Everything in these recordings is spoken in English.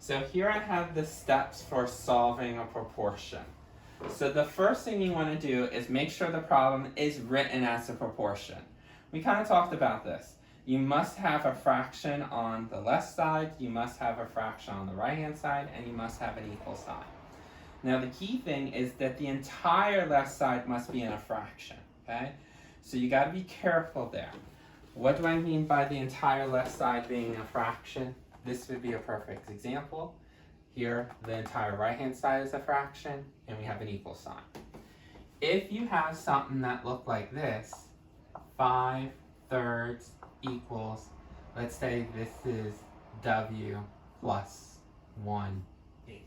So here I have the steps for solving a proportion. So the first thing you want to do is make sure the problem is written as a proportion. We kind of talked about this. You must have a fraction on the left side, you must have a fraction on the right hand side, and you must have an equal sign. Now the key thing is that the entire left side must be in a fraction, okay? So you got to be careful there. What do I mean by the entire left side being a fraction? This would be a perfect example. Here, the entire right-hand side is a fraction, and we have an equal sign. If you have something that looked like this, 5/3 equals, let's say this is W plus 1/8.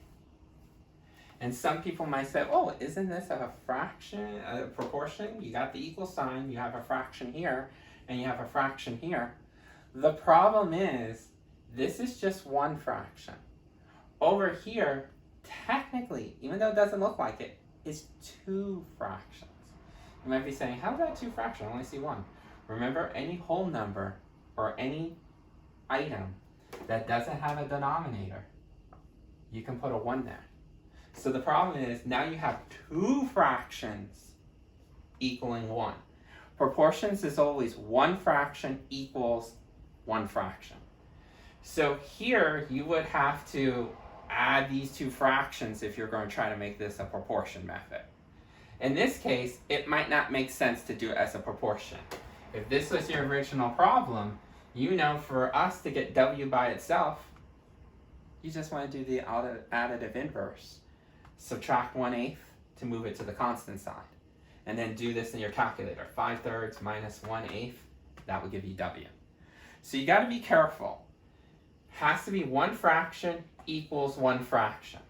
And some people might say, oh, isn't this a fraction, a proportion? You got the equal sign, you have a fraction here, and you have a fraction here. The problem is, this is just one fraction. Over here, technically, even though it doesn't look like it, it's two fractions. You might be saying, how is that two fractions? I only see one. Remember, any whole number or any item that doesn't have a denominator, you can put a 1 there. So the problem is, now you have two fractions equaling 1. Proportions is always one fraction equals one fraction. So here, you would have to add these two fractions if you're going to try to make this a proportion method. In this case, it might not make sense to do it as a proportion. If this was your original problem, you know for us to get W by itself, you just want to do the additive inverse. Subtract 1/8 to move it to the constant side. And then do this in your calculator. 5/3 minus 1/8, that would give you W. So you got to be careful. Has to be one fraction equals one fraction.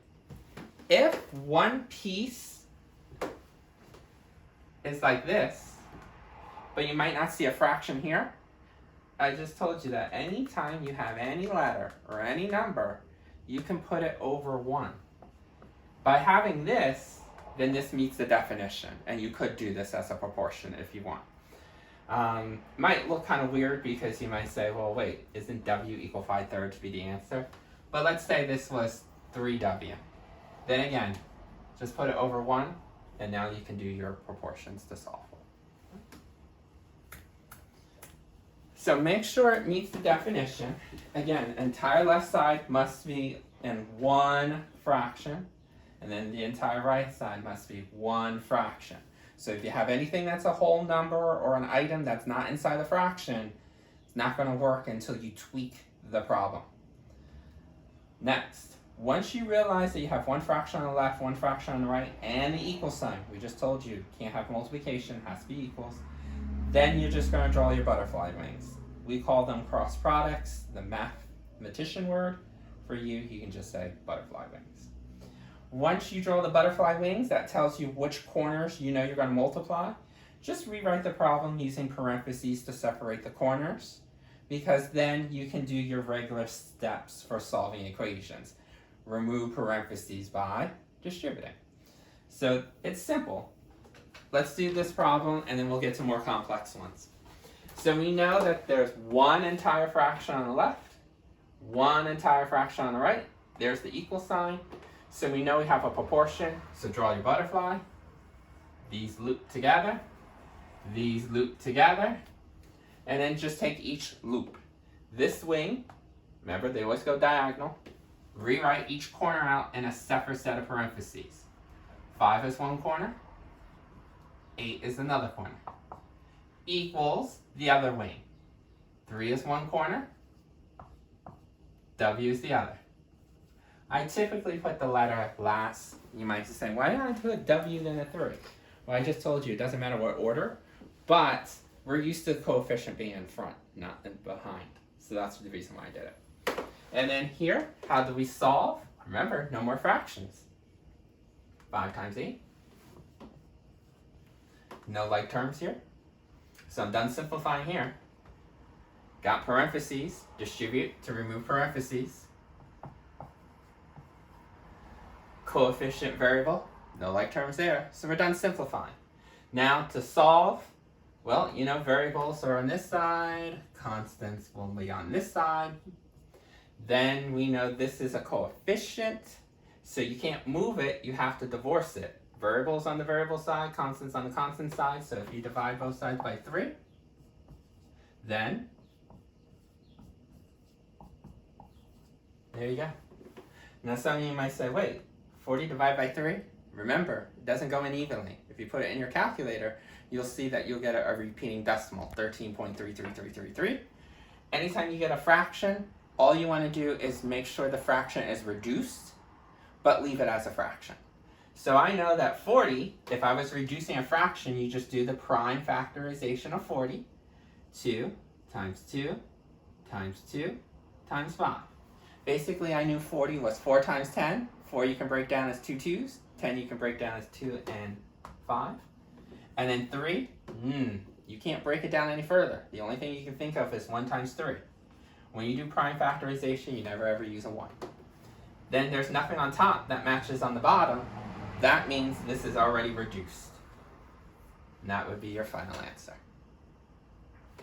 If one piece is like this, but you might not see a fraction here, I just told you that anytime you have any letter or any number, you can put it over 1. By having this, then this meets the definition, and you could do this as a proportion if you want. Might look kind of weird because you might say, well, wait, isn't W equal 5/3 be the answer? But let's say this was 3W. Then again, just put it over 1, and now you can do your proportions to solve. So make sure it meets the definition. Again, entire left side must be in one fraction, and then the entire right side must be one fraction. So if you have anything that's a whole number or an item that's not inside the fraction, it's not going to work until you tweak the problem. Next, once you realize that you have one fraction on the left, one fraction on the right, and the equal sign, we just told you, can't have multiplication, has to be equals, then you're just going to draw your butterfly wings. We call them cross products, the mathematician word. For you, you can just say butterfly wings. Once you draw the butterfly wings, that tells you which corners you know you're going to multiply. Just rewrite the problem using parentheses to separate the corners, because then you can do your regular steps for solving equations. Remove parentheses by distributing. So it's simple. Let's do this problem, and then we'll get to more complex ones. So we know that there's one entire fraction on the left, one entire fraction on the right. There's the equal sign. So we know we have a proportion, so draw your butterfly. These loop together, these loop together, and then just take each loop. This wing, remember they always go diagonal, rewrite each corner out in a separate set of parentheses. 5 is one corner, 8 is another corner. Equals the other wing. 3 is one corner, W is the other. I typically put the letter last. You might be saying, why did I put a W then a 3? Well, I just told you, it doesn't matter what order, but we're used to the coefficient being in front, not in behind. So that's the reason why I did it. And then here, how do we solve? Remember, no more fractions. 5 times 8. No like terms here. So I'm done simplifying here. Got parentheses, distribute to remove parentheses. Coefficient variable, no like terms there, so we're done simplifying. Now to solve, well, you know variables are on this side, constants will be on this side. Then we know this is a coefficient, so you can't move it, you have to divorce it. Variables on the variable side, constants on the constant side, so if you divide both sides by 3, then there you go. Now some of you might say, wait, 40 divided by 3? Remember, it doesn't go in evenly. If you put it in your calculator, you'll see that you'll get a repeating decimal, 13.33333. Anytime you get a fraction, all you want to do is make sure the fraction is reduced, but leave it as a fraction. So I know that 40, if I was reducing a fraction, you just do the prime factorization of 40. 2 times 2 times 2 times 5. Basically, I knew 40 was 4 times 10. 4 you can break down as 2 2s. 10 you can break down as 2 and 5. And then 3, you can't break it down any further. The only thing you can think of is 1 times 3. When you do prime factorization, you never ever use a 1. Then there's nothing on top that matches on the bottom. That means this is already reduced. And that would be your final answer.